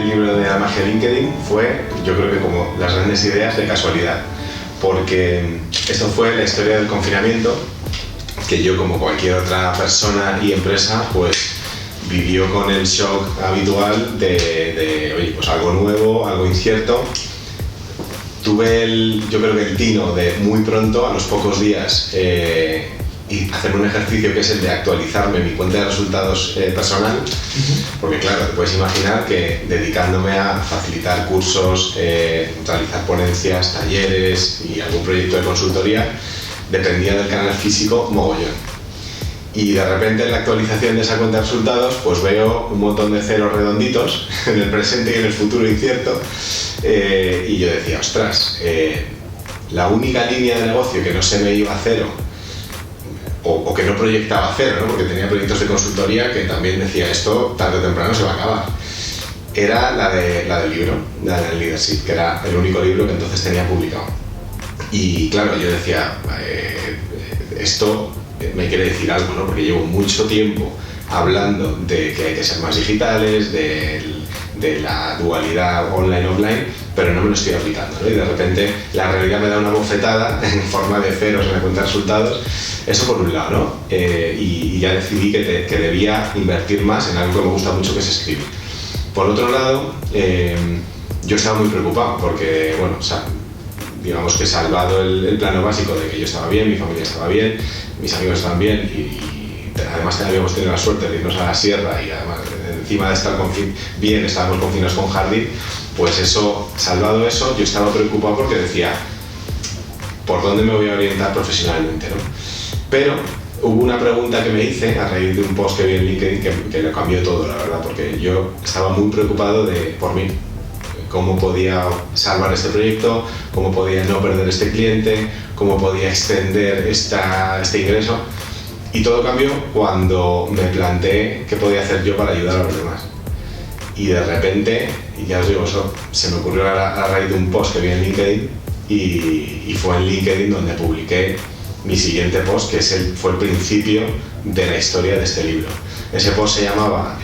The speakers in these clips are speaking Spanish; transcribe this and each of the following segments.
el libro de la magia de LinkedIn fue, yo creo que como las grandes ideas, de casualidad, porque esto fue la historia del confinamiento, que yo, como cualquier otra persona y empresa, pues vivió con el shock habitual de oye, pues algo nuevo, algo incierto. Tuve yo creo que el tino de muy pronto, a los pocos días, y hacer un ejercicio que es el de actualizarme mi cuenta de resultados personal, porque claro, te puedes imaginar que dedicándome a facilitar cursos, realizar ponencias, talleres y algún proyecto de consultoría, dependía del canal físico mogollón. Y de repente en la actualización de esa cuenta de resultados pues veo un montón de ceros redonditos en el presente y en el futuro incierto, y yo decía, ostras, la única línea de negocio que no se me iba a cero, o que no proyectaba cero, ¿no? Porque tenía proyectos de consultoría que también decía, esto tarde o temprano se va a acabar, era la del libro, la del Leadership, que era el único libro que entonces tenía publicado. Y claro, yo decía, esto me quiere decir algo, ¿no? Porque llevo mucho tiempo hablando de que hay que ser más digitales, de la dualidad online-offline, pero no me lo estoy aplicando, ¿no? Y de repente la realidad me da una bofetada en forma de ceros en la cuenta de resultados. Eso por un lado, ¿no? Y ya decidí que debía invertir más en algo que me gusta mucho, que es escribir. Por otro lado, yo estaba muy preocupado porque, bueno, o sea, digamos que salvado el plano básico de que yo estaba bien, mi familia estaba bien, mis amigos estaban bien, y además habíamos tenido la suerte de irnos a la sierra, y además encima de estar bien estábamos confinados con jardín, pues eso, salvado eso, yo estaba preocupado porque decía, ¿por dónde me voy a orientar profesionalmente, ¿no? Pero hubo una pregunta que me hice a raíz de un post que vi en LinkedIn que lo cambió todo, la verdad, porque yo estaba muy preocupado por mí. Cómo podía salvar este proyecto, cómo podía no perder este cliente, cómo podía extender este ingreso. Y todo cambió cuando me planteé qué podía hacer yo para ayudar a los demás. Y de repente, y ya os digo, eso se me ocurrió a raíz de un post que vi en LinkedIn, y fue en LinkedIn donde publiqué mi siguiente post, que fue el principio de la historia de este libro. Ese post se llamaba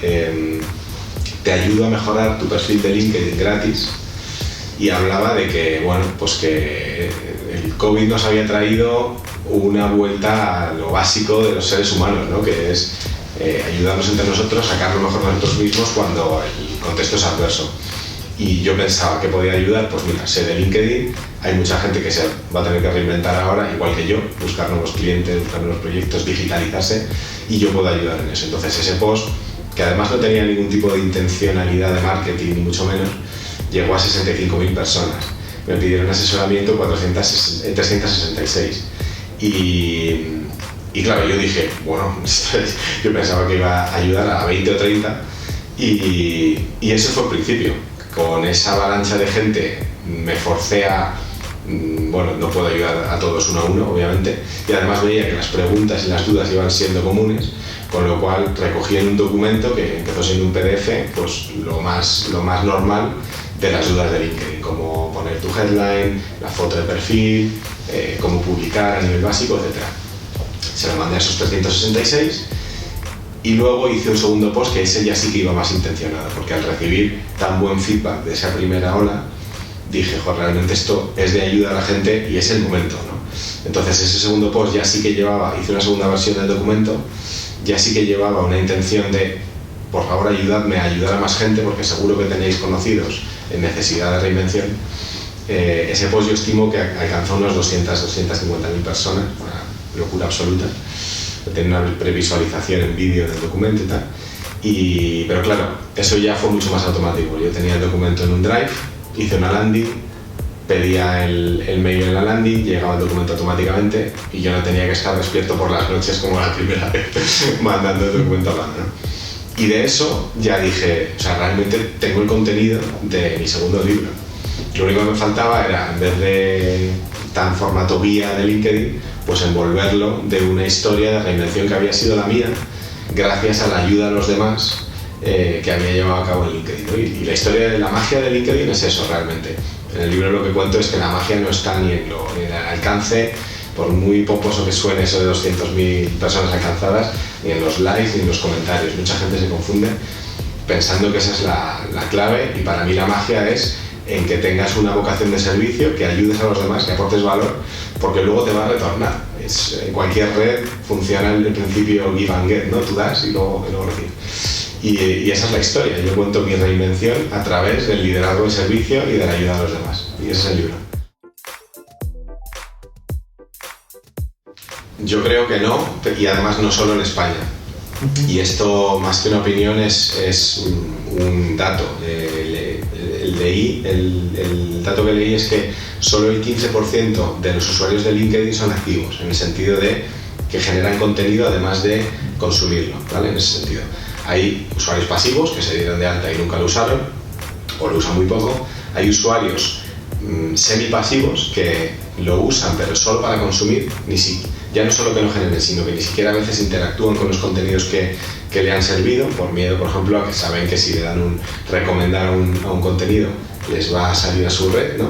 Te ayudo a mejorar tu perfil de LinkedIn gratis, y hablaba de que, bueno, pues que el COVID nos había traído una vuelta a lo básico de los seres humanos, ¿no? Que es ayudarnos entre nosotros, sacar lo mejor de nosotros mismos cuando el contexto es adverso. Y yo pensaba que podía ayudar, pues mira, sé de LinkedIn, hay mucha gente que se va a tener que reinventar ahora, igual que yo, buscar nuevos clientes, buscar nuevos proyectos, digitalizarse, y yo puedo ayudar en eso. Entonces ese post, que además no tenía ningún tipo de intencionalidad de marketing, ni mucho menos, llegó a 65.000 personas. Me pidieron asesoramiento 366. Y claro, yo dije, bueno, yo pensaba que iba a ayudar a 20 o 30, y eso fue el principio. Con esa avalancha de gente me forcé a, bueno, no puedo ayudar a todos uno a uno, obviamente, y además veía que las preguntas y las dudas iban siendo comunes, con lo cual recogí en un documento que empezó siendo un PDF, pues lo más normal de las dudas de LinkedIn, cómo poner tu headline, la foto de perfil, cómo publicar a nivel básico, etc. Se lo mandé a esos 366, y luego hice un segundo post, que ese ya sí que iba más intencionado, porque al recibir tan buen feedback de esa primera ola, dije, joder, realmente esto es de ayuda a la gente y es el momento, ¿no? Entonces ese segundo post ya sí que hice una segunda versión del documento, ya sí que llevaba una intención de, por favor, ayudadme a ayudar a más gente, porque seguro que tenéis conocidos en necesidad de reinvención. Ese post yo estimo que alcanzó unos 250.000 personas, una locura absoluta. Tiene una previsualización en vídeo del documento y tal. Pero claro, eso ya fue mucho más automático. Yo tenía el documento en un drive, hice una landing, pedía el mail en la landing, llegaba el documento automáticamente, y yo no tenía que estar despierto por las noches como la primera vez mandando el documento hablando, ¿no? Y de eso ya dije, o sea, realmente tengo el contenido de mi segundo libro. Lo único que me faltaba era, en vez de tan formato guía de LinkedIn, pues envolverlo de una historia de reinvención que había sido la mía, gracias a la ayuda de los demás que había llevado a cabo en LinkedIn, ¿no? Y la historia de la magia de LinkedIn es eso realmente. En el libro lo que cuento es que la magia no está ni en el alcance, por muy pomposo que suene eso de 200.000 personas alcanzadas, ni en los likes ni en los comentarios. Mucha gente se confunde, pensando que esa es la clave, y para mí la magia es en que tengas una vocación de servicio, que ayudes a los demás, que aportes valor, porque luego te va a retornar. En cualquier red funciona el principio give and get, ¿no? Tú das y luego recibes. Y esa es la historia. Yo cuento mi reinvención a través del liderazgo de servicio y de la ayuda a los demás. Y ese es el libro. Yo creo que no, y además no solo en España. Y esto, más que una opinión, es un dato. El dato que leí es que solo el 15% de los usuarios de LinkedIn son activos, en el sentido de que generan contenido además de consumirlo, ¿vale? En ese sentido. Hay usuarios pasivos que se dieron de alta y nunca lo usaron, o lo usan muy poco. Hay usuarios semipasivos que lo usan pero solo para consumir, ya no solo que no generen, sino que ni siquiera a veces interactúan con los contenidos que le han servido, por miedo, por ejemplo, a que saben que si le dan recomendar a un contenido les va a salir a su red, ¿no?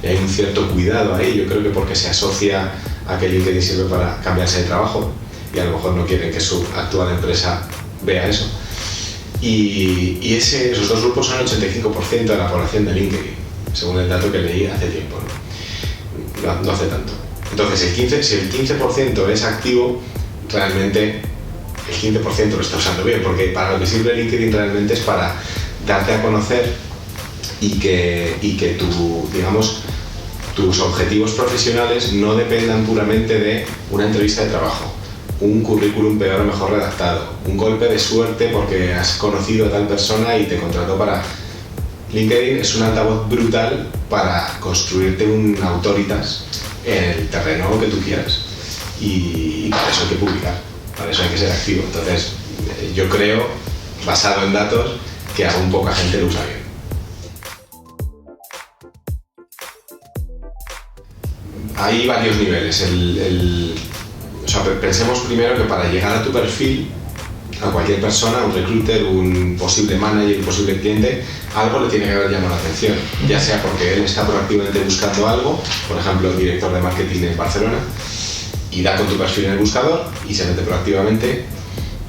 Y hay un cierto cuidado ahí, yo creo que porque se asocia a que LinkedIn sirve para cambiarse de trabajo y a lo mejor no quieren que su actual empresa vea eso. Y esos dos grupos son el 85% de la población de LinkedIn, según el dato que leí hace tiempo, ¿no? No hace tanto. Entonces, si el 15% es activo, realmente el 15% lo está usando bien, porque para lo que sirve LinkedIn realmente es para darte a conocer y que tus objetivos profesionales no dependan puramente de una entrevista de trabajo, un currículum peor o mejor redactado, un golpe de suerte porque has conocido a tal persona y te contrató para... LinkedIn es un altavoz brutal para construirte un autoritas en el terreno que tú quieras, y para eso hay que publicar, para eso hay que ser activo. Entonces, yo creo, basado en datos, que aún poca gente lo usa bien. Hay varios niveles. Pensemos primero que para llegar a tu perfil, a cualquier persona, un recruiter, un posible manager, un posible cliente, algo le tiene que haber llamado la atención, ya sea porque él está proactivamente buscando algo, por ejemplo, el director de marketing en Barcelona, y da con tu perfil en el buscador y se mete proactivamente,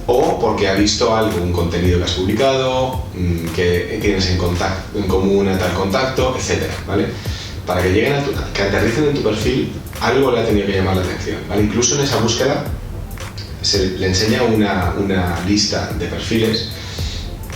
o porque ha visto algo, un contenido que has publicado, que tienes en común a tal contacto, etcétera, ¿vale? Para que lleguen que aterricen en tu perfil, algo le ha tenido que llamar la atención, ¿vale? Incluso en esa búsqueda se le enseña una lista de perfiles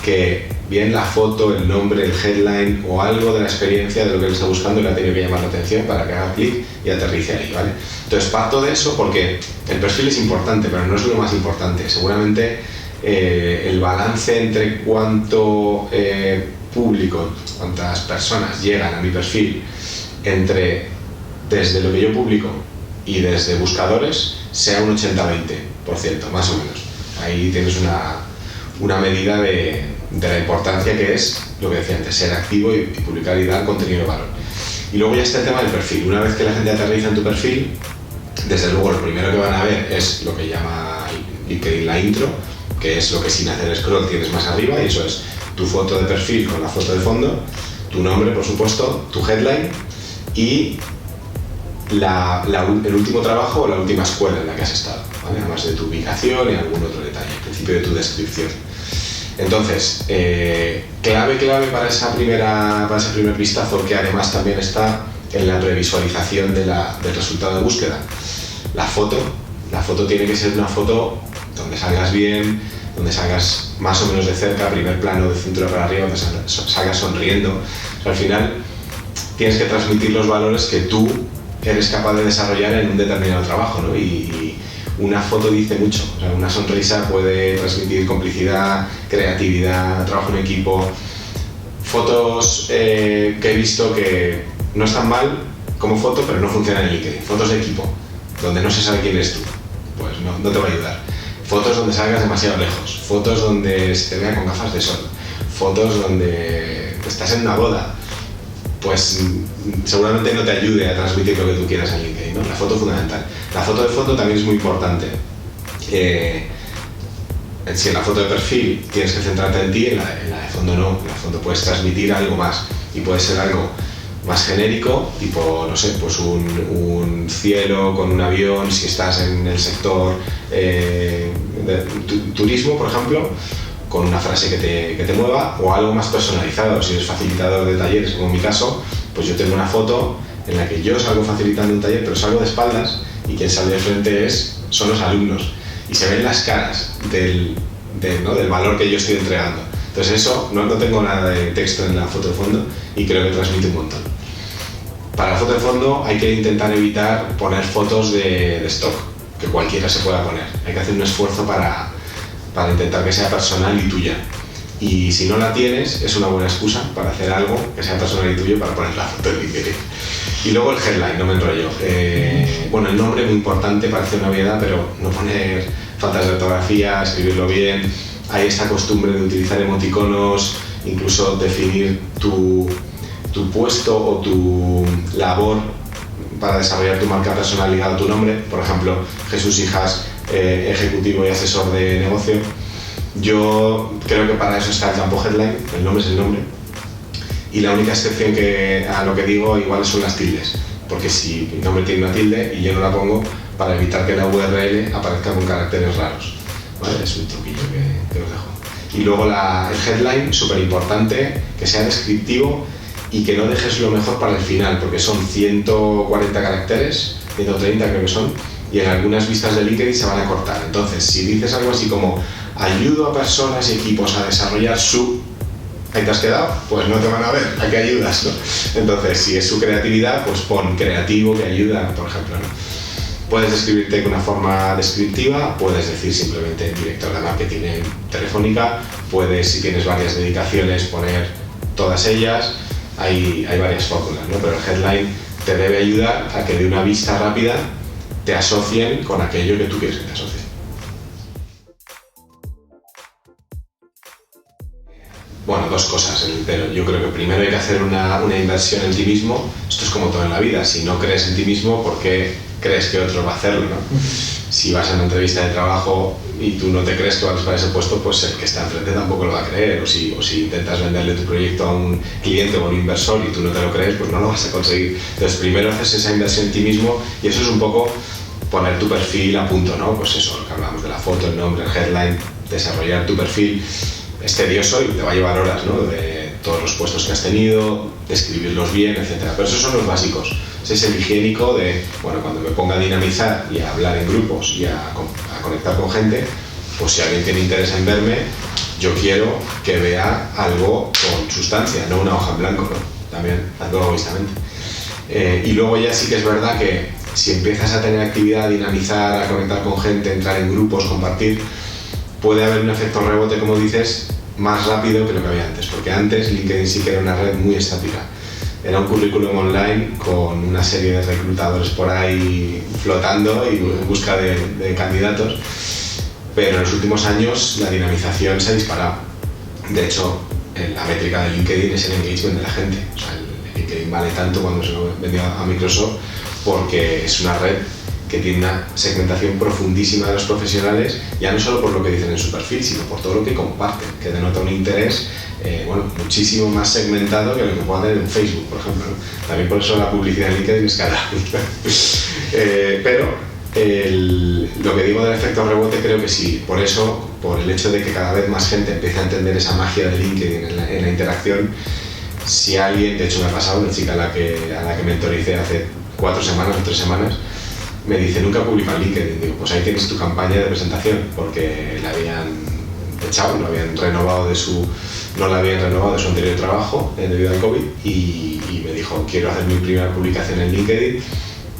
que bien la foto, el nombre, el headline o algo de la experiencia de lo que él está buscando le ha tenido que llamar la atención para que haga clic y aterrice ahí, ¿vale? Entonces parto de eso porque el perfil es importante, pero no es lo más importante. Seguramente el balance entre cuánto público, cuántas personas llegan a mi perfil desde lo que yo publico y desde buscadores sea un 80-20%, más o menos. Ahí tienes una medida de la importancia que es, lo que decía antes, ser activo y publicar y dar contenido de valor. Y luego ya está el tema del perfil. Una vez que la gente aterriza en tu perfil, desde luego lo primero que van a ver es lo que llama LinkedIn la intro, que es lo que sin hacer scroll tienes más arriba, y eso es tu foto de perfil con la foto de fondo, tu nombre, por supuesto, tu headline y el último trabajo o la última escuela en la que has estado, ¿vale? Además de tu ubicación y algún otro detalle, al principio de tu descripción. Entonces, clave para ese primer vistazo, que además también está en la previsualización del resultado de búsqueda. La foto tiene que ser una foto donde salgas bien, donde salgas más o menos de cerca, primer plano de cintura para arriba, donde salgas sonriendo. O sea, al final tienes que transmitir los valores que tú eres capaz de desarrollar en un determinado trabajo, ¿no? Y una foto dice mucho. O sea, una sonrisa puede transmitir complicidad, creatividad, trabajo en equipo. Fotos que he visto que no están mal como foto, pero no funcionan en LinkedIn. Fotos de equipo, donde no se sabe quién eres tú, pues no te va a ayudar. Fotos donde salgas demasiado lejos, fotos donde se te vea con gafas de sol, fotos donde estás en una boda, pues seguramente no te ayude a transmitir lo que tú quieras en LinkedIn, ¿no? La foto es fundamental. La foto de fondo también es muy importante. Si en la foto de perfil tienes que centrarte en ti, en la de fondo no. En la fondo puedes transmitir algo más y puede ser algo más genérico, tipo, no sé, pues un cielo con un avión, si estás en el sector de turismo, por ejemplo, con una frase que te mueva, o algo más personalizado. Si eres facilitador de talleres, como en mi caso, pues yo tengo una foto en la que yo salgo facilitando un taller, pero salgo de espaldas y quien sale de frente son los alumnos. Y se ven las caras del valor que yo estoy entregando. Entonces eso, no tengo nada de texto en la foto de fondo y creo que transmite un montón. Para la foto de fondo hay que intentar evitar poner fotos de stock, que cualquiera se pueda poner. Hay que hacer un esfuerzo para intentar que sea personal y tuya. Y si no la tienes, es una buena excusa para hacer algo que sea personal y tuyo para poner la foto de LinkedIn. Y luego el headline, no me enrollo. Bueno, el nombre es muy importante, parece una obviedad, pero no poner faltas de ortografía, escribirlo bien. Hay esta costumbre de utilizar emoticonos, incluso definir tu puesto o tu labor para desarrollar tu marca personal ligada a tu nombre. Por ejemplo, Jesús Hijas, ejecutivo y asesor de negocio. Yo creo que para eso está el campo headline, el nombre es el nombre. Y la única excepción a lo que digo igual son las tildes, porque si mi nombre tiene una tilde y yo no la pongo, para evitar que la URL aparezca con caracteres raros, ¿vale? Es un truquillo que os dejo. Y luego el headline, súper importante, que sea descriptivo y que no dejes lo mejor para el final, porque son 140 caracteres, 130 creo que son, y en algunas vistas de LinkedIn se van a cortar. Entonces, si dices algo así como ayudo a personas y equipos a desarrollar su... ahí te has quedado, pues no te van a ver, ¿a qué ayudas, no? Entonces, si es su creatividad, pues pon creativo que ayuda, por ejemplo, ¿no? Puedes describirte de una forma descriptiva, puedes decir simplemente director de marketing en Telefónica, puedes, si tienes varias dedicaciones, poner todas ellas, hay varias fórmulas, ¿no? Pero el headline te debe ayudar a que de una vista rápida te asocien con aquello que tú quieres que te asocien. Bueno, dos cosas, pero yo creo que primero hay que hacer una inversión en ti mismo. Esto es como todo en la vida, si no crees en ti mismo, ¿por qué crees que otro va a hacerlo, no? Si vas a una entrevista de trabajo y tú no te crees que vales para ese puesto, pues el que está enfrente tampoco lo va a creer. O si intentas venderle tu proyecto a un cliente o a un inversor y tú no te lo crees, pues no lo vas a conseguir. Entonces primero haces esa inversión en ti mismo y eso es un poco poner tu perfil a punto, ¿no? Pues eso, lo que hablamos de la foto, el nombre, el headline, desarrollar tu perfil. Es tedioso y te va a llevar horas, ¿no? De todos los puestos que has tenido, de escribirlos bien, etc. Pero esos son los básicos. Ese es el higiénico de, bueno, cuando me ponga a dinamizar y a hablar en grupos y a conectar con gente, pues si alguien tiene interés en verme, yo quiero que vea algo con sustancia, no una hoja en blanco, ¿no? También, algo egoístamente. Y luego ya sí que es verdad que si empiezas a tener actividad, a dinamizar, a conectar con gente, entrar en grupos, compartir, puede haber un efecto rebote, como dices, más rápido que lo que había antes, porque antes LinkedIn sí que era una red muy estática. Era un currículum online con una serie de reclutadores por ahí flotando y en busca de candidatos, pero en los últimos años la dinamización se ha disparado. De hecho, la métrica de LinkedIn es el engagement de la gente. O sea, el LinkedIn vale tanto cuando se lo vendió a Microsoft porque es una red que tiene una segmentación profundísima de los profesionales, ya no solo por lo que dicen en su perfil, sino por todo lo que comparten, que denota un interés muchísimo más segmentado que lo que pueda tener en Facebook, por ejemplo, ¿no? También por eso la publicidad en LinkedIn es cara. Pero lo que digo del efecto rebote creo que sí, por eso, por el hecho de que cada vez más gente empiece a entender esa magia de LinkedIn en la interacción. Si alguien, de hecho me ha pasado, una chica a la que mentoricé hace 4 semanas o 3 semanas, me dice, nunca publica en LinkedIn. Digo, pues ahí tienes tu campaña de presentación, porque la habían echado, no la habían renovado de su anterior trabajo debido al COVID, y me dijo, quiero hacer mi primera publicación en LinkedIn,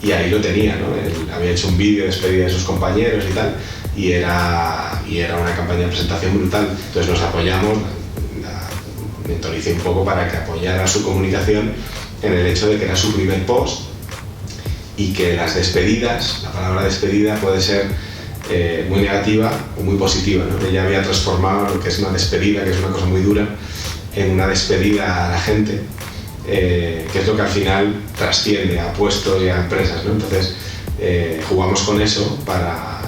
y ahí lo tenía, ¿no? Él había hecho un vídeo de despedida de sus compañeros y tal, y era una campaña de presentación brutal. Entonces nos apoyamos, la mentoricé un poco para que apoyara su comunicación en el hecho de que era su primer post, y que las despedidas, la palabra despedida puede ser muy negativa o muy positiva, ¿no? Ella había transformado lo que es una despedida, que es una cosa muy dura, en una despedida a la gente, que es lo que al final trasciende a puestos y a empresas, ¿no? Entonces jugamos con eso para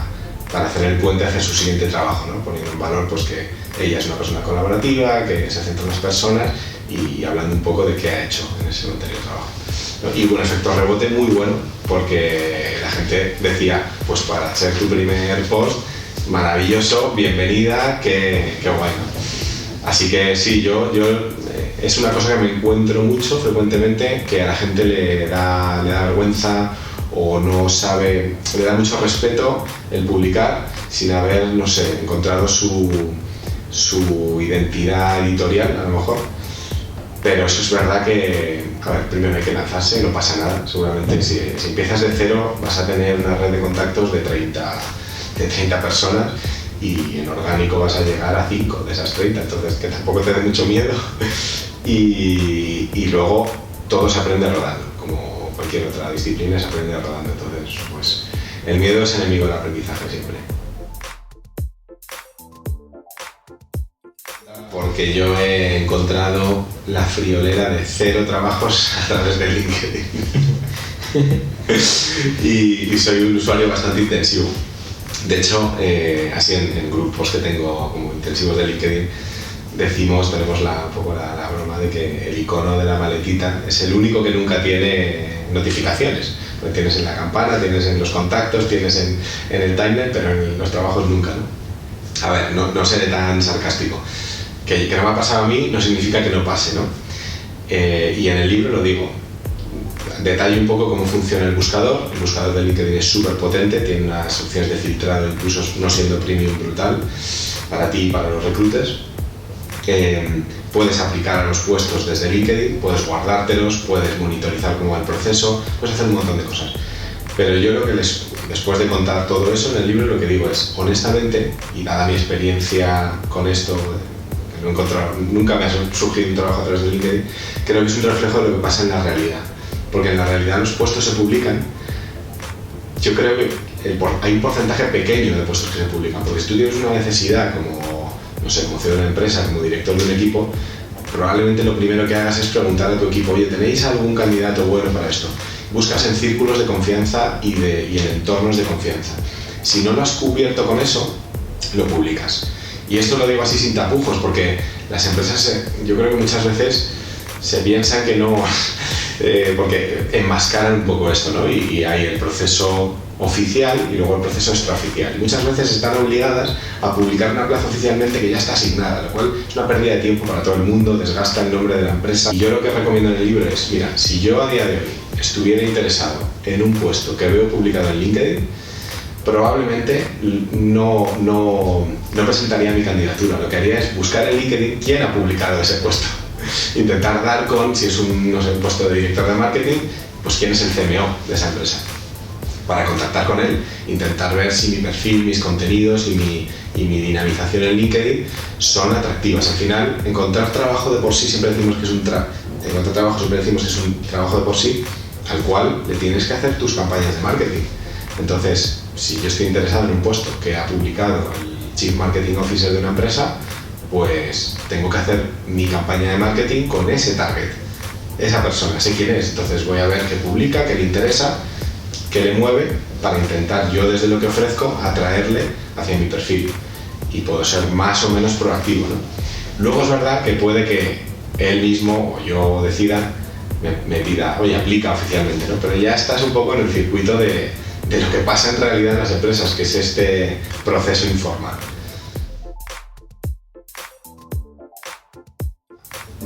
hacer el puente hacia su siguiente trabajo, ¿no? Poniendo en valor pues, que ella es una persona colaborativa, que se centra en las personas y hablando un poco de qué ha hecho en ese anterior trabajo. Y hubo un efecto rebote muy bueno, porque la gente decía, pues para ser tu primer post, maravilloso, bienvenida, qué guay, ¿no? Así que sí, es una cosa que me encuentro mucho frecuentemente, que a la gente le da vergüenza o no sabe, le da mucho respeto el publicar sin haber, no sé, encontrado su identidad editorial, a lo mejor. Pero eso es verdad que, a ver, primero hay que lanzarse, no pasa nada. Seguramente si empiezas de cero vas a tener una red de contactos de 30 personas y en orgánico vas a llegar a 5 de esas 30, entonces que tampoco te dé mucho miedo. Y luego todo se aprende rodando, como cualquier otra disciplina se aprende rodando. Entonces, pues el miedo es enemigo del aprendizaje siempre. Porque yo he encontrado la friolera de 0 trabajos a través de LinkedIn. y soy un usuario bastante intensivo. De hecho, así en grupos que tengo como intensivos de LinkedIn, tenemos un poco la broma de que el icono de la maletita es el único que nunca tiene notificaciones. Lo tienes en la campana, tienes en los contactos, tienes en el timeline, pero en los trabajos nunca, ¿no? A ver, no seré tan sarcástico. Que no me ha pasado a mí no significa que no pase, ¿no? Y en el libro lo digo. Detallo un poco cómo funciona el buscador. El buscador de LinkedIn es súper potente, tiene unas opciones de filtrado, incluso no siendo premium, brutal, para ti y para los recruiters. Puedes aplicar a los puestos desde LinkedIn, puedes guardártelos, puedes monitorizar cómo va el proceso, puedes hacer un montón de cosas. Pero yo lo que después de contar todo eso en el libro, lo que digo es, honestamente, y dada mi experiencia con esto, no he encontrado, nunca me ha surgido un trabajo a través de LinkedIn, creo que es un reflejo de lo que pasa en la realidad. Porque en la realidad los puestos se publican, yo creo que hay un porcentaje pequeño de puestos que se publican, porque si tú tienes una necesidad como, no sé, como CEO de una empresa, como director de un equipo, probablemente lo primero que hagas es preguntar a tu equipo, oye, ¿tenéis algún candidato bueno para esto? Buscas en círculos de confianza y en entornos de confianza. Si no lo has cubierto con eso, lo publicas. Y esto lo digo así sin tapujos, porque las empresas, yo creo que muchas veces se piensan que no, porque enmascaran un poco esto, ¿no? Y hay el proceso oficial y luego el proceso extraoficial. Y muchas veces están obligadas a publicar una plaza oficialmente que ya está asignada, lo cual es una pérdida de tiempo para todo el mundo, desgasta el nombre de la empresa. Y yo lo que recomiendo en el libro es, mira, si yo a día de hoy estuviera interesado en un puesto que veo publicado en LinkedIn, probablemente no presentaría mi candidatura. Lo que haría es buscar en LinkedIn quién ha publicado ese puesto. Intentar dar con, si es un puesto de director de marketing, pues quién es el CMO de esa empresa. Para contactar con él, intentar ver si mi perfil, mis contenidos y mi dinamización en LinkedIn son atractivas. Al final, encontrar trabajo de por sí, siempre decimos que es un trabajo de por sí, al cual le tienes que hacer tus campañas de marketing. Entonces, si yo estoy interesado en un puesto que ha publicado el Chief Marketing Officer de una empresa, pues tengo que hacer mi campaña de marketing con ese target, esa persona, sé quién es, entonces voy a ver qué publica, qué le interesa, qué le mueve, para intentar yo desde lo que ofrezco atraerle hacia mi perfil y puedo ser más o menos proactivo, ¿no? Luego es verdad que puede que él mismo o yo decida, me pida, oye, aplica oficialmente, ¿no? Pero ya estás un poco en el circuito de lo que pasa en realidad en las empresas, que es este proceso informal.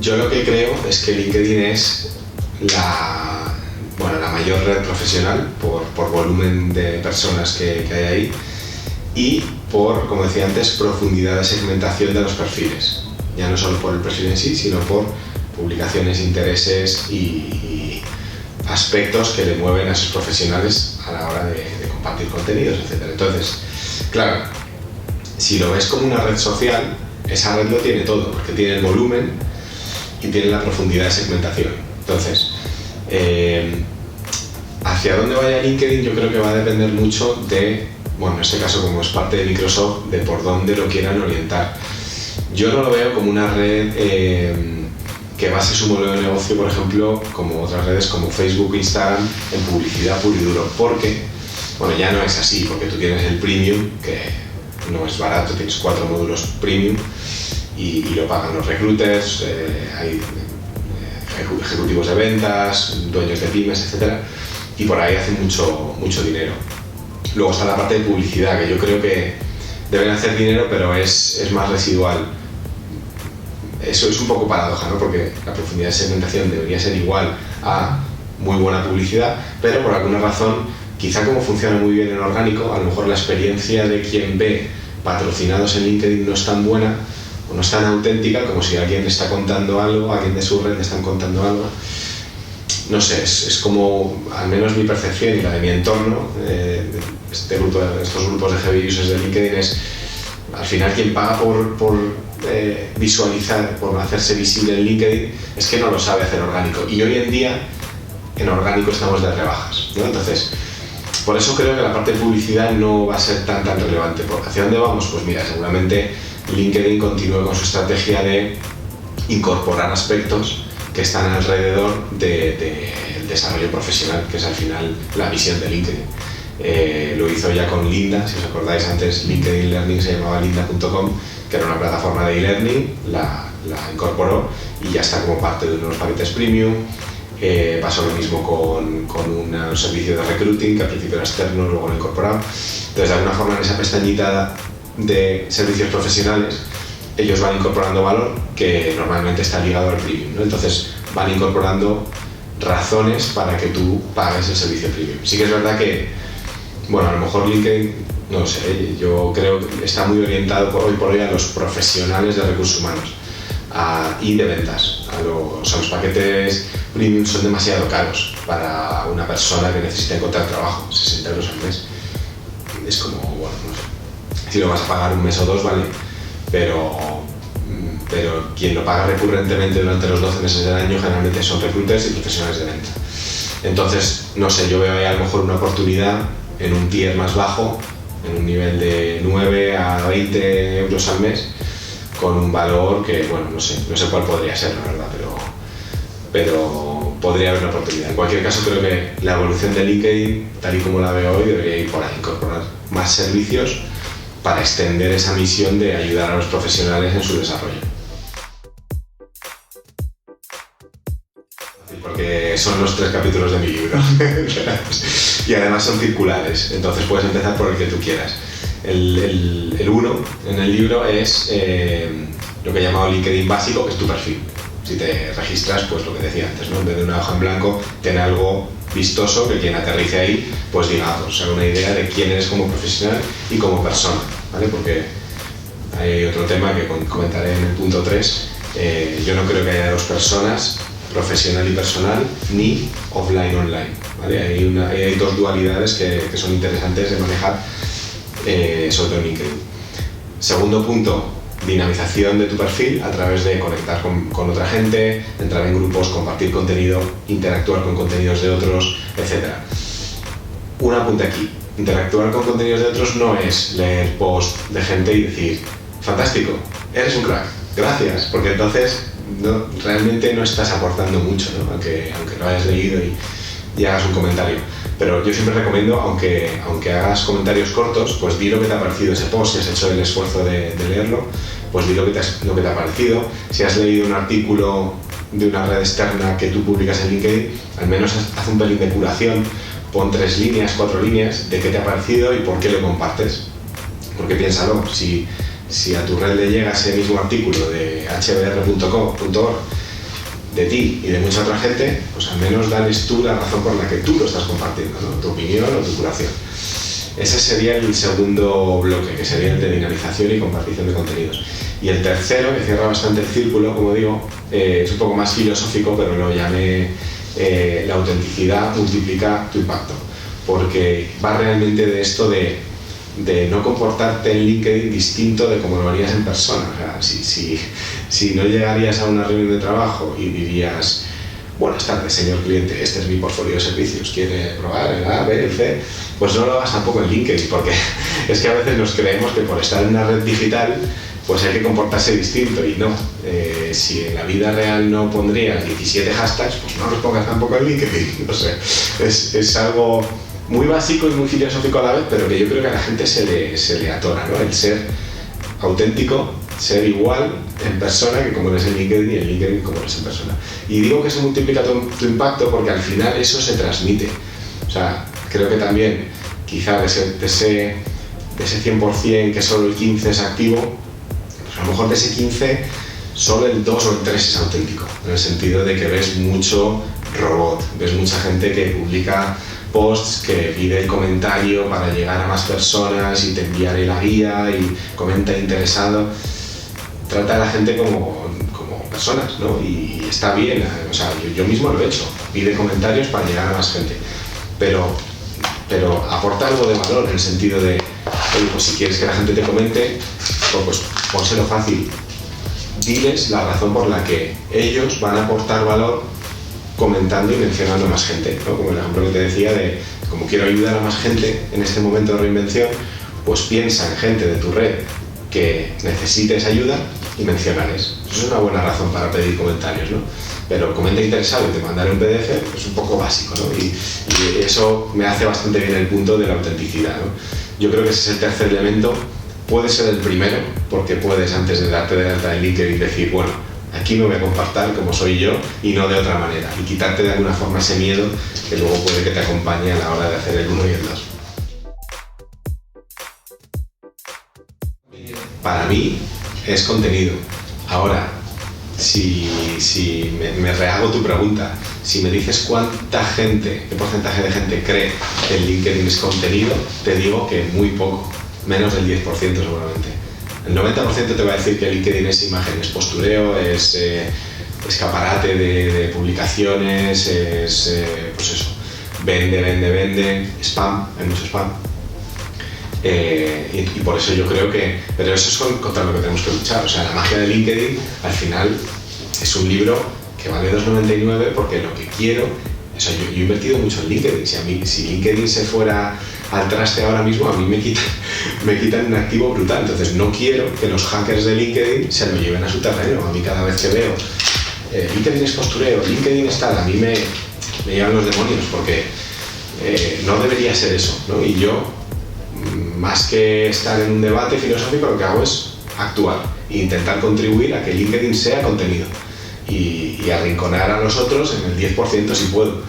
Yo lo que creo es que LinkedIn es la mayor red profesional por volumen de personas que hay ahí y por, como decía antes, profundidad de segmentación de los perfiles. Ya no solo por el perfil en sí, sino por publicaciones, intereses y aspectos que le mueven a esos profesionales a la hora de compartir contenidos, etc. Entonces, claro, si lo ves como una red social, esa red lo tiene todo, porque tiene el volumen y tiene la profundidad de segmentación. Entonces, hacia dónde vaya LinkedIn yo creo que va a depender mucho de, bueno, en este caso como es parte de Microsoft, de por dónde lo quieran orientar. Yo no lo veo como una red que base su modelo de negocio, por ejemplo, como otras redes como Facebook, Instagram, en publicidad puro y duro, porque, bueno, ya no es así, porque tú tienes el premium, que no es barato, tienes 4 módulos premium, y lo pagan los recruiters, hay ejecutivos de ventas, dueños de pymes, etc. Y por ahí hacen mucho dinero. Luego está la parte de publicidad, que yo creo que deben hacer dinero, pero es más residual. eso es un poco paradoja, ¿no? Porque la profundidad de segmentación debería ser igual a muy buena publicidad, pero por alguna razón, quizá como funciona muy bien en orgánico, a lo mejor la experiencia de quien ve patrocinados en LinkedIn no es tan buena o no es tan auténtica como si alguien le está contando algo, a alguien de su red le están contando algo. No sé, es como, al menos mi percepción y la de mi entorno, estos grupos de heavy users de LinkedIn es, al final quien paga por visualizar, por hacerse visible en LinkedIn, es que no lo sabe hacer orgánico. Y hoy en día, en orgánico estamos de rebajas, ¿no? Entonces, por eso creo que la parte de publicidad no va a ser tan relevante. ¿Hacia dónde vamos? Pues mira, seguramente LinkedIn continúe con su estrategia de incorporar aspectos que están alrededor del desarrollo profesional, que es al final la visión de LinkedIn. Lo hizo ya con Lynda, si os acordáis, antes LinkedIn Learning se llamaba lynda.com, que era una plataforma de e-learning, la incorporó y ya está como parte de unos paquetes premium. Pasó lo mismo con un servicio de recruiting que al principio era externo, luego lo incorporado. Entonces, de alguna forma, en esa pestañita de servicios profesionales, ellos van incorporando valor que normalmente está ligado al premium, ¿no? Entonces, van incorporando razones para que tú pagues el servicio premium. Sí que es verdad que, bueno, a lo mejor LinkedIn, no lo sé, yo creo que está muy orientado hoy por hoy a los profesionales de recursos humanos y de ventas. Los paquetes premium son demasiado caros para una persona que necesita encontrar trabajo, 60 euros al mes. Es como, bueno, no sé, si lo vas a pagar un mes o dos, vale, pero quien lo paga recurrentemente durante los 12 meses del año generalmente son recruiters y profesionales de venta. Entonces, no sé, yo veo ahí a lo mejor una oportunidad en un tier más bajo, en un nivel de 9 a 20 euros al mes, con un valor que, bueno, no sé cuál podría ser, la verdad, pero podría haber una oportunidad. En cualquier caso, creo que la evolución de LinkedIn, tal y como la veo hoy, debería ir por ahí, incorporar más servicios para extender esa misión de ayudar a los profesionales en su desarrollo. Porque son los 3 capítulos de mi libro y además son circulares, entonces puedes empezar por el que tú quieras. El 1 en el libro es lo que he llamado LinkedIn básico, que es tu perfil. Si te registras, pues lo que decía antes, ¿no? En vez de una hoja en blanco, ten algo vistoso que quien aterrice ahí, pues diga, pues haga una idea de quién eres como profesional y como persona, ¿vale? Porque hay otro tema que comentaré en el punto 3. Yo no creo que haya dos personas, profesional y personal, ni offline-online, ¿vale? Hay dos dualidades que son interesantes de manejar, sobre todo en LinkedIn. Segundo punto, dinamización de tu perfil a través de conectar con otra gente, entrar en grupos, compartir contenido, interactuar con contenidos de otros, etc. Un apunte aquí, interactuar con contenidos de otros no es leer posts de gente y decir, fantástico, eres un crack, gracias, porque entonces realmente no estás aportando mucho, ¿no? aunque lo hayas leído y hagas un comentario. Pero yo siempre recomiendo, aunque hagas comentarios cortos, pues di lo que te ha parecido ese post, si has hecho el esfuerzo de leerlo, pues di lo que te ha parecido. Si has leído un artículo de una red externa que tú publicas en LinkedIn, al menos haz un pelín de curación, pon 3 líneas, 4 líneas de qué te ha parecido y por qué lo compartes. Porque piénsalo, si a tu red le llega ese mismo artículo de hbr.org, de ti y de mucha otra gente, pues al menos dales tú la razón por la que tú lo estás compartiendo, ¿no? Tu opinión o tu curación. Ese sería el segundo bloque, que sería el de dinamización y compartición de contenidos. Y el tercero, que cierra bastante el círculo, como digo, es un poco más filosófico, pero lo llamé la autenticidad multiplica tu impacto, porque va realmente de esto de no comportarte en LinkedIn distinto de como lo harías en persona. O sea, si no llegarías a una reunión de trabajo y dirías, buenas tardes señor cliente, este es mi portfolio de servicios, ¿quiere probar el A, B, el C? Pues no lo hagas tampoco en LinkedIn, porque es que a veces nos creemos que por estar en una red digital pues hay que comportarse distinto, y no. Si en la vida real no pondrías 17 hashtags, pues no los pongas tampoco en LinkedIn. No sé, es algo muy básico y muy filosófico a la vez, pero que yo creo que a la gente se le atora, ¿no? El ser auténtico, ser igual en persona que como eres en LinkedIn, y en LinkedIn como eres en persona. Y digo que se multiplica tu impacto porque al final eso se transmite. O sea, creo que también quizá de ese 100% que solo el 15 es activo, pues a lo mejor de ese 15 solo el 2 o el 3 es auténtico, en el sentido de que ves mucho robot, ves mucha gente que publica posts, que pide el comentario para llegar a más personas y te enviaré la guía y comenta interesado. Trata a la gente como personas, ¿no? Y está bien, o sea, yo mismo lo he hecho, pide comentarios para llegar a más gente, pero aporta algo de valor en el sentido de, oye, pues si quieres que la gente te comente, pues pónselo fácil, diles la razón por la que ellos van a aportar valor comentando y mencionando a más gente, ¿no? Como el ejemplo que te decía de, como quiero ayudar a más gente en este momento de reinvención, pues piensa en gente de tu red que necesite esa ayuda y mencionarles. Eso es una buena razón para pedir comentarios, ¿no? Pero comenta interesado y te mandaré un PDF, es un poco básico, ¿no? Y eso me hace bastante bien el punto de la autenticidad, ¿no? Yo creo que ese es el tercer elemento. Puede ser el primero, porque puedes, antes de darte de alta en LinkedIn, decir, bueno, aquí me voy a comportar como soy yo y no de otra manera, y quitarte de alguna forma ese miedo que luego puede que te acompañe a la hora de hacer el 1 y el 2. Para mí es contenido. Ahora, si me rehago tu pregunta, si me dices cuánta gente, qué porcentaje de gente cree que el LinkedIn es contenido, te digo que muy poco, menos del 10% seguramente. El 90% te va a decir que LinkedIn es imagen, es postureo, es escaparate de publicaciones, es pues eso, vende, spam, hay mucho spam. Y por eso yo creo que, pero eso es contra lo que tenemos que luchar. O sea, la magia de LinkedIn al final es un libro que vale 2,99 porque lo que quiero, o sea, yo he invertido mucho en LinkedIn. Si LinkedIn se fuera al traste ahora mismo, a mí me quitan un activo brutal. Entonces no quiero que los hackers de LinkedIn se lo lleven a su terreno. A mí cada vez que veo LinkedIn es postureo, LinkedIn es tal, a mí me llevan los demonios porque no debería ser eso, ¿no? Y yo, más que estar en un debate filosófico, lo que hago es actuar e intentar contribuir a que LinkedIn sea contenido y arrinconar a los otros en el 10% si puedo.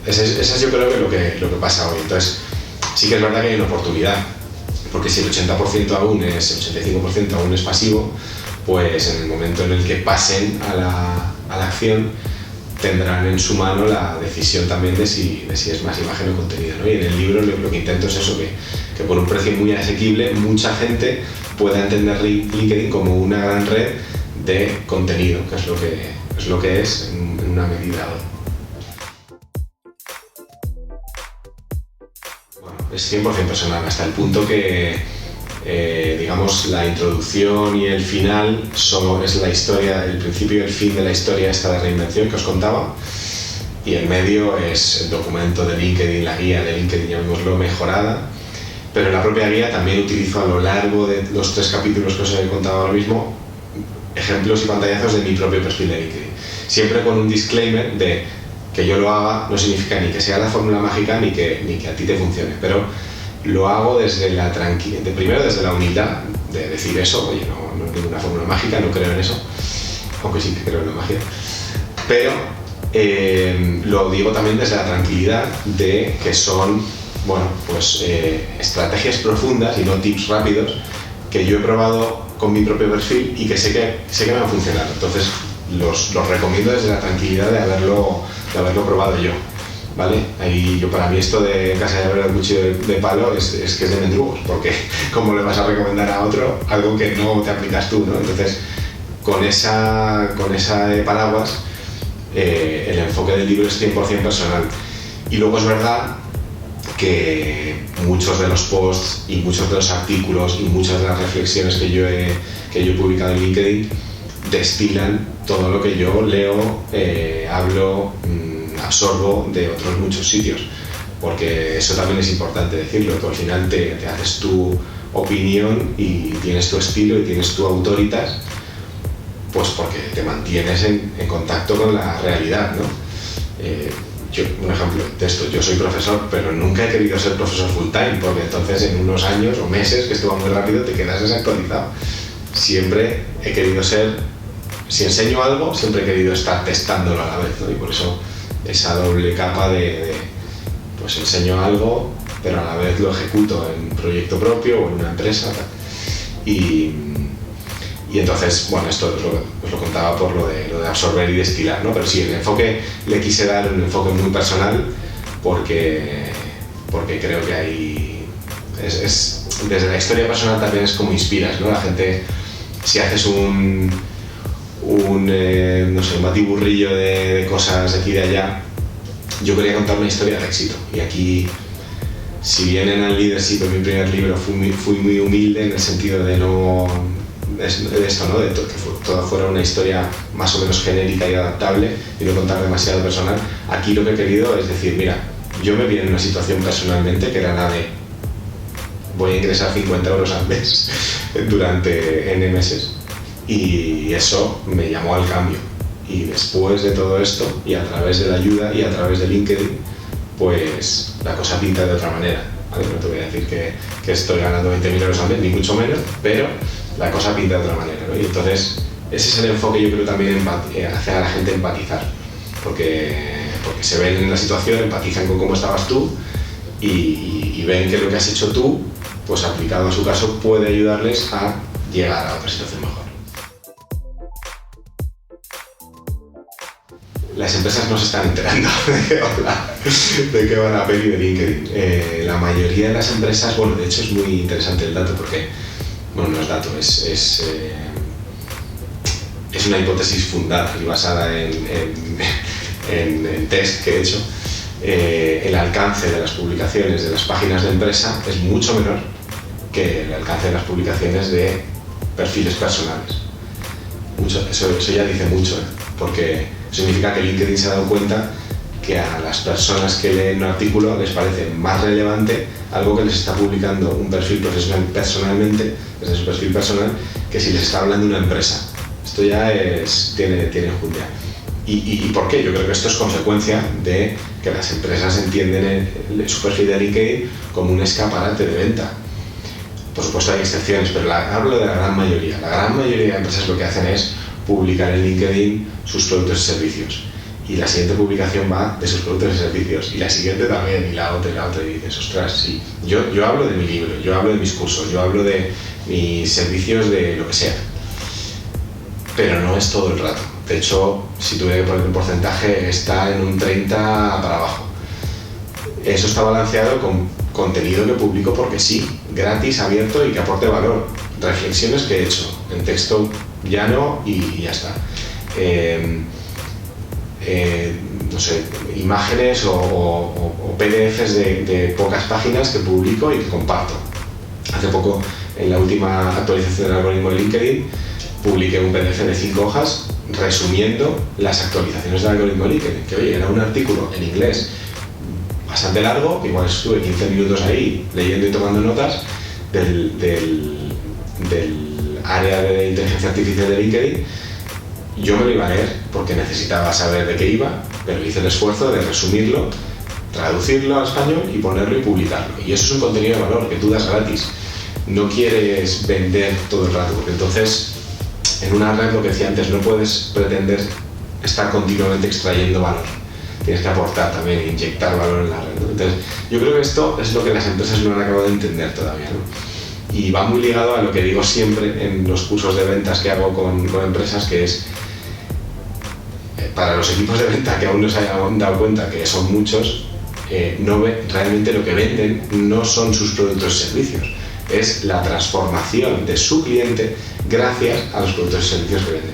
Ese es yo creo que lo que pasa hoy. Entonces, sí que es verdad que hay una oportunidad, porque si el 80% aún es, 85% aún es pasivo, pues en el momento en el que pasen a la acción, tendrán en su mano la decisión también de si es más imagen o contenido, ¿no? Y en el libro lo que intento es eso, que por un precio muy asequible mucha gente pueda entender LinkedIn como una gran red de contenido, que es lo que es en una medida hoy. Bueno, es 100% personal, hasta el punto que digamos, la introducción y el final es la historia, el principio y el fin de la historia esta de reinvención que os contaba, y el medio es el documento de LinkedIn, la guía de LinkedIn, llamémoslo, mejorada, pero la propia guía también utilizo a lo largo de los 3 capítulos que os he contado ahora mismo ejemplos y pantallazos de mi propio perfil de LinkedIn, siempre con un disclaimer de que yo lo haga no significa ni que sea la fórmula mágica ni que a ti te funcione, pero lo hago desde la tranquilidad, primero desde la humildad de decir eso, oye, no es ninguna fórmula mágica, no creo en eso, aunque sí que creo en la magia, pero lo digo también desde la tranquilidad de que son, bueno, pues estrategias profundas y no tips rápidos que yo he probado con mi propio perfil y que sé que me han funcionado. Entonces los recomiendo desde la tranquilidad de haberlo probado yo. ¿Vale? Ahí para mí esto de casa de haber el cuchillo de palo es que es de mendrugos, porque ¿cómo le vas a recomendar a otro algo que no te aplicas tú, ¿no? Entonces, con esa paraguas, el enfoque del libro es 100% personal. Y luego es verdad que muchos de los posts y muchos de los artículos y muchas de las reflexiones que yo he publicado en LinkedIn destilan todo lo que yo leo, hablo, absorbo de otros muchos sitios, porque eso también es importante decirlo, tú al final te haces tu opinión y tienes tu estilo y tienes tu autoritas, pues porque te mantienes en contacto con la realidad, ¿no? Un ejemplo de esto, yo soy profesor, pero nunca he querido ser profesor full time, porque entonces en unos años o meses, que esto va muy rápido, te quedas desactualizado. Siempre he querido si enseño algo, siempre he querido estar testándolo a la vez, ¿no? Y por eso esa doble capa pues enseño algo, pero a la vez lo ejecuto en un proyecto propio o en una empresa, y Y entonces, bueno, esto os lo contaba por lo de absorber y destilar, ¿no? Pero sí, el enfoque le quise dar un enfoque muy personal porque creo que hay... desde la historia personal también es como inspiras, ¿no? La gente, si haces un batiburrillo de cosas de aquí y de allá, yo quería contar una historia de éxito. Y aquí, si bien en el Leadership, en mi primer libro, fui muy humilde en el sentido de esto, ¿no? De que todo fuera una historia más o menos genérica y adaptable y no contar demasiado personal. Aquí lo que he querido es decir, mira, yo me vi en una situación personalmente que era la de voy a ingresar 50 euros al mes durante N meses, y eso me llamó al cambio. Y después de todo esto, y a través de la ayuda y a través de LinkedIn, pues la cosa pinta de otra manera, ¿vale? No te voy a decir que estoy ganando 20.000 euros al mes, ni mucho menos, pero la cosa pinta de otra manera, ¿no? Y entonces ese es el enfoque, yo creo, también hacer a la gente empatizar, porque se ven en la situación, empatizan con cómo estabas tú y ven que lo que has hecho tú, pues aplicado a su caso, puede ayudarles a llegar a otra situación mejor. Las empresas no se están enterando de qué va la peli de LinkedIn. La mayoría de las empresas, bueno, de hecho es muy interesante el dato porque, bueno, no es dato, es una hipótesis fundada y basada en test que he hecho. El alcance de las publicaciones de las páginas de empresa es mucho menor que el alcance de las publicaciones de perfiles personales. Eso ya dice mucho, porque significa que LinkedIn se ha dado cuenta que a las personas que leen un artículo les parece más relevante algo que les está publicando un perfil profesional personalmente, desde su perfil personal, que si les está hablando una empresa. Esto ya tiene enjundia. ¿Y por qué? Yo creo que esto es consecuencia de que las empresas entienden su perfil de LinkedIn como un escaparate de venta. Por supuesto hay excepciones, pero hablo de la gran mayoría. La gran mayoría de empresas lo que hacen es publicar en LinkedIn sus productos y servicios. Y la siguiente publicación va de sus productos y servicios. Y la siguiente también, y la otra. Y dices, ostras, sí. Yo hablo de mi libro, yo hablo de mis cursos, yo hablo de mis servicios, de lo que sea. Pero no es todo el rato. De hecho, si tuviera que poner un porcentaje, está en un 30 para abajo. Eso está balanceado con contenido que publico porque sí, gratis, abierto y que aporte valor. Reflexiones que he hecho en texto llano y ya está. No sé, imágenes o PDFs de pocas páginas que publico y que comparto. Hace poco, en la última actualización del algoritmo de LinkedIn, publiqué un PDF de 5 hojas resumiendo las actualizaciones del algoritmo de LinkedIn, que oye, era un artículo en inglés bastante largo, igual estuve 15 minutos ahí leyendo y tomando notas del área de inteligencia artificial de LinkedIn. Yo me lo iba a leer porque necesitaba saber de qué iba, pero hice el esfuerzo de resumirlo, traducirlo al español y ponerlo y publicarlo. Y eso es un contenido de valor que tú das gratis. No quieres vender todo el rato, porque entonces en una red, lo que decía antes, no puedes pretender estar continuamente extrayendo valor. Tienes que aportar también, inyectar valor en la red, ¿no? Entonces, yo creo que esto es lo que las empresas no han acabado de entender todavía, ¿no? Y va muy ligado a lo que digo siempre en los cursos de ventas que hago con empresas, que es para los equipos de venta que aún no se hayan dado cuenta que son muchos, realmente lo que venden no son sus productos y servicios, es la transformación de su cliente gracias a los productos y servicios que venden.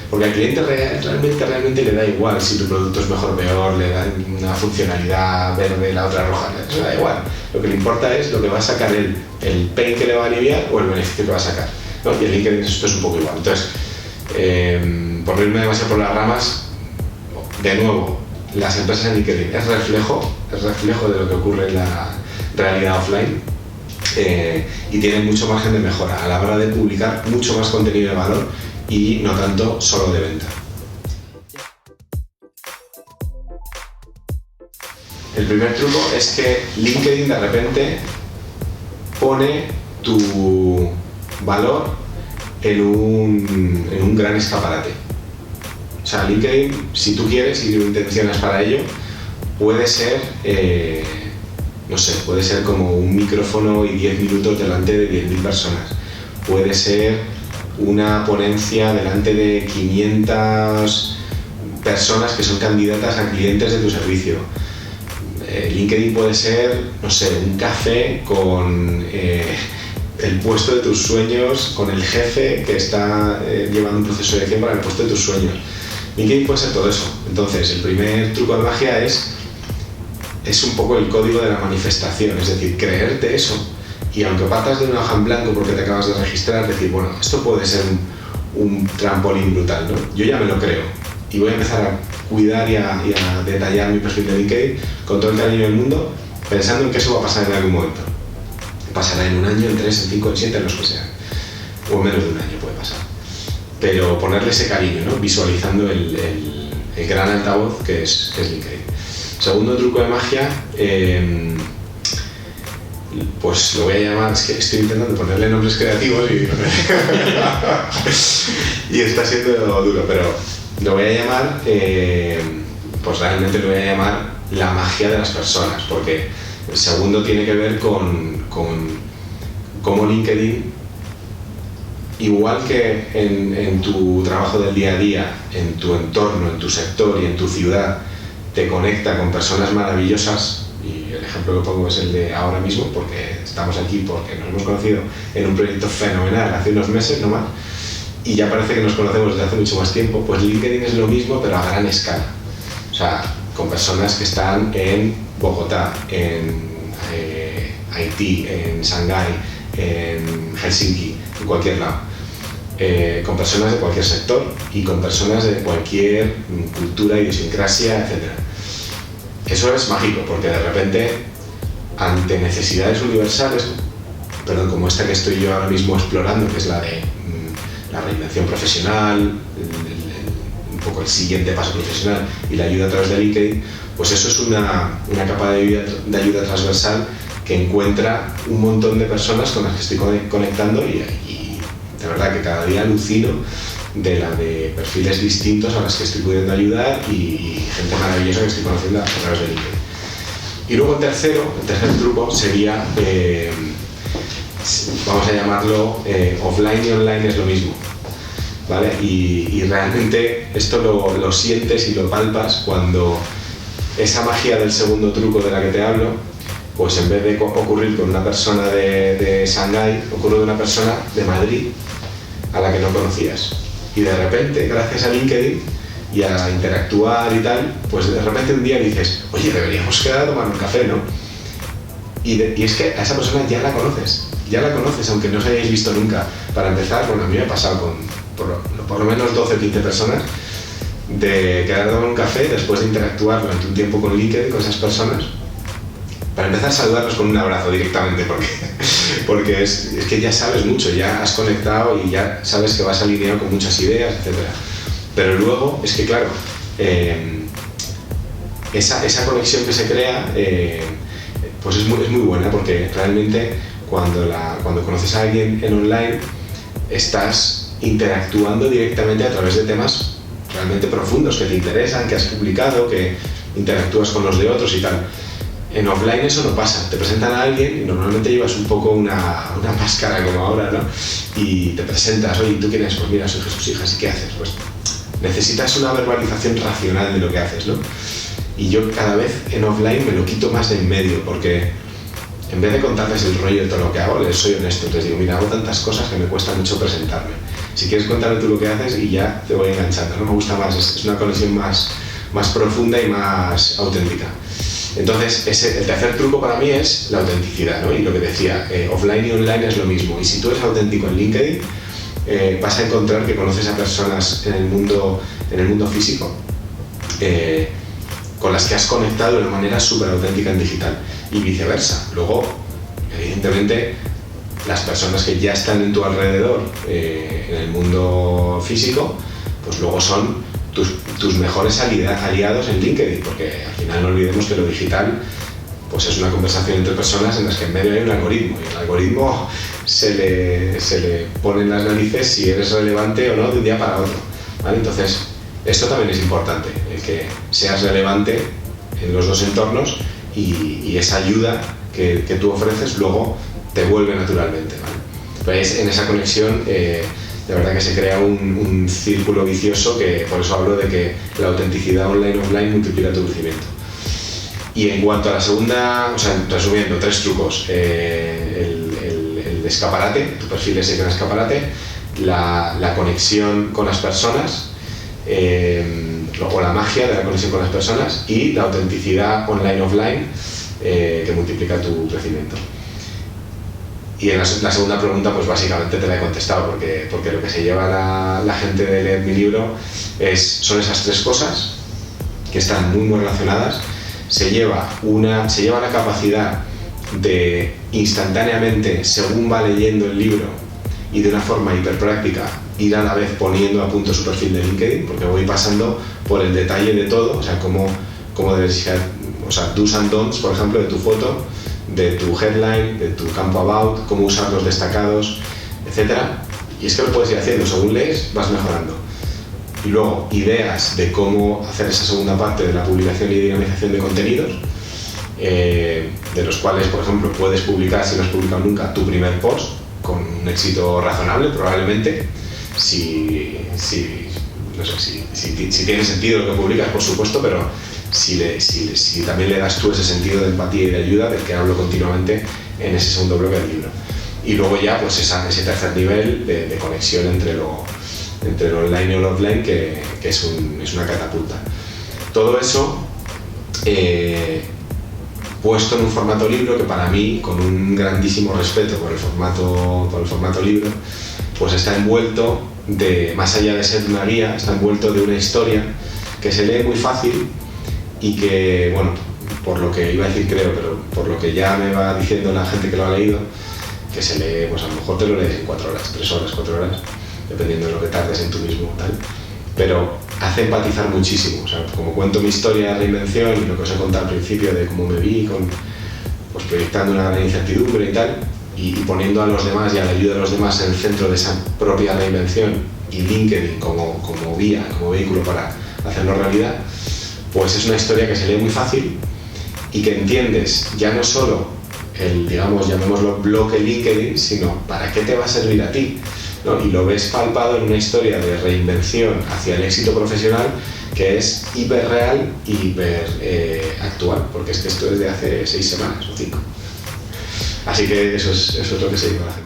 Porque al cliente realmente le da igual si tu producto es mejor o peor, le da una funcionalidad verde, la otra roja, eso le da igual. Lo que le importa es lo que va a sacar el pain que le va a aliviar o el beneficio que va a sacar, ¿no? Y en LinkedIn esto es un poco igual. Entonces, por no irme demasiado por las ramas, de nuevo, las empresas en LinkedIn es reflejo de lo que ocurre en la realidad offline. Y tienen mucho margen de mejora a la hora de publicar mucho más contenido de valor y no tanto solo de venta. El primer truco es que LinkedIn de repente pone tu valor en un gran escaparate. O sea, LinkedIn, si tú quieres y tu intención es para ello, puede ser no sé, puede ser como un micrófono y 10 minutos delante de 10.000 personas. Puede ser una ponencia delante de 500 personas que son candidatas a clientes de tu servicio. LinkedIn puede ser, no sé, un café con el puesto de tus sueños, con el jefe que está llevando un proceso de elección para el puesto de tus sueños. LinkedIn puede ser todo eso. Entonces, el primer truco de magia es un poco el código de la manifestación, es decir, creerte eso. Y aunque partas de una hoja en blanco porque te acabas de registrar, decir, bueno, esto puede ser un trampolín brutal, ¿no? Yo ya me lo creo y voy a empezar a cuidar y a detallar mi perfil de LinkedIn con todo el cariño del mundo, pensando en que eso va a pasar en algún momento. Pasará en 1 año, en 3, en 5, en 7, en los que sean. O en menos de 1 año puede pasar. Pero ponerle ese cariño, ¿no? Visualizando el gran altavoz que es LinkedIn. Segundo truco de magia, pues lo voy a llamar, es que estoy intentando ponerle nombres creativos y está siendo duro, pero lo voy a llamar, pues realmente lo voy a llamar la magia de las personas, porque el segundo tiene que ver con cómo LinkedIn, igual que en tu trabajo del día a día, en tu entorno, en tu sector y en tu ciudad, te conecta con personas maravillosas, y el ejemplo que pongo es el de ahora mismo, porque estamos aquí porque nos hemos conocido en un proyecto fenomenal hace unos meses nomás, y ya parece que nos conocemos desde hace mucho más tiempo. Pues LinkedIn es lo mismo, pero a gran escala. O sea, con personas que están en Bogotá, en Haití, en Shanghái, en Helsinki, en cualquier lado. Con personas de cualquier sector y con personas de cualquier cultura, idiosincrasia, etc. Eso es mágico, porque de repente, ante necesidades universales, como esta que estoy yo ahora mismo explorando, que es la de la reinvención profesional, un poco el siguiente paso profesional y la ayuda a través de LinkedIn, pues eso es una capa de ayuda transversal que encuentra un montón de personas con las que estoy conectando y de verdad que cada día alucino de perfiles distintos a los que estoy pudiendo ayudar y gente maravillosa que estoy conociendo a través de LinkedIn. Y luego el tercer truco sería, vamos a llamarlo, offline y online es lo mismo, ¿vale? Y realmente esto lo sientes y lo palpas cuando esa magia del segundo truco de la que te hablo, pues en vez de ocurrir con una persona de Shanghái, ocurre con una persona de Madrid a la que no conocías. Y de repente, gracias a LinkedIn y a interactuar y tal, pues de repente un día dices, oye, deberíamos quedar a tomar un café, ¿no? Y es que a esa persona ya la conoces, aunque no os hayáis visto nunca. Para empezar, bueno, a mí me ha pasado con por lo menos 12 o 15 personas de quedar a tomar un café después de interactuar durante un tiempo con LinkedIn, con esas personas. Para empezar, saludarlos con un abrazo directamente, porque es que ya sabes mucho, ya has conectado y ya sabes que vas alineado con muchas ideas, etc. Pero luego, es que claro, esa conexión que se crea, pues es muy buena, porque realmente cuando conoces a alguien en online, estás interactuando directamente a través de temas realmente profundos, que te interesan, que has publicado, que interactúas con los de otros y tal. En offline eso no pasa, te presentan a alguien y normalmente llevas un poco una máscara como ahora, ¿no? Y te presentas, oye, ¿tú quién eres? Pues mira, soy Jesús Hijas, ¿y qué haces? Pues necesitas una verbalización racional de lo que haces, ¿no? Y yo cada vez en offline me lo quito más de en medio, porque en vez de contarles el rollo de todo lo que hago, les soy honesto, les digo, mira, hago tantas cosas que me cuesta mucho presentarme. Si quieres contarme tú lo que haces y ya te voy enganchando, ¿no? Me gusta más, es una conexión más profunda y más auténtica. Entonces, el tercer truco para mí es la autenticidad, ¿no? Y lo que decía, offline y online es lo mismo. Y si tú eres auténtico en LinkedIn, vas a encontrar que conoces a personas en el mundo físico con las que has conectado de una manera súper auténtica en digital y viceversa. Luego, evidentemente, las personas que ya están en tu alrededor en el mundo físico, pues luego son tus mejores aliados en LinkedIn, porque al final no olvidemos que lo digital pues es una conversación entre personas en las que en medio hay un algoritmo, y el algoritmo se le ponen las narices si eres relevante o no de un día para otro, ¿vale? Entonces, esto también es importante, el que seas relevante en los dos entornos y esa ayuda que tú ofreces luego te vuelve naturalmente, ¿vale? Pues en esa conexión de verdad que se crea un círculo vicioso, que por eso hablo de que la autenticidad online-offline multiplica tu crecimiento. Y en cuanto a la segunda, o sea, resumiendo, 3 trucos. El escaparate, tu perfil es el escaparate, la conexión con las personas, o la magia de la conexión con las personas, y la autenticidad online-offline, que multiplica tu crecimiento. Y en la segunda pregunta, pues básicamente te la he contestado, porque lo que se lleva la gente de leer mi libro son esas 3 cosas, que están muy relacionadas. Se lleva la capacidad de instantáneamente, según va leyendo el libro y de una forma hiperpráctica, ir a la vez poniendo a punto su perfil de LinkedIn, porque voy pasando por el detalle de todo, o sea, cómo debes ser, o sea, do's and don'ts, por ejemplo, de tu foto, de tu headline, de tu campo about, cómo usar los destacados, etc. Y es que lo puedes ir haciendo, según lees, vas mejorando. Y luego, ideas de cómo hacer esa segunda parte de la publicación y dinamización de contenidos, de los cuales, por ejemplo, puedes publicar, si no has publicado nunca, tu primer post, con un éxito razonable, probablemente, si tiene sentido lo que publicas, por supuesto, pero si también le das tú ese sentido de empatía y de ayuda del que hablo continuamente en ese segundo bloque del libro. Y luego ya, pues ese tercer nivel de conexión entre lo online y lo offline, que es una catapulta. Todo eso puesto en un formato libro, que para mí, con un grandísimo respeto por el formato libro, pues está envuelto más allá de ser una guía, está envuelto de una historia que se lee muy fácil y que, bueno, por lo que iba a decir creo, pero por lo que ya me va diciendo la gente que lo ha leído, que se lee, pues a lo mejor te lo lees en 4 horas, 3 horas, 4 horas, dependiendo de lo que tardes en tú mismo, tal. Pero hace empatizar muchísimo, o sea, como cuento mi historia de reinvención y lo que os he contado al principio de cómo me vi, pues proyectando una gran incertidumbre y tal, y poniendo a los demás y a la ayuda de los demás en el centro de esa propia reinvención, y LinkedIn como vía, como vehículo para hacerlo realidad, pues es una historia que se lee muy fácil y que entiendes ya no solo digamos, llamémoslo bloque LinkedIn, sino para qué te va a servir a ti, ¿no? Y lo ves palpado en una historia de reinvención hacia el éxito profesional que es hiperreal y hiper actual, porque es que esto es de hace 6 semanas o 5. Así que eso es lo que se lleva a la gente.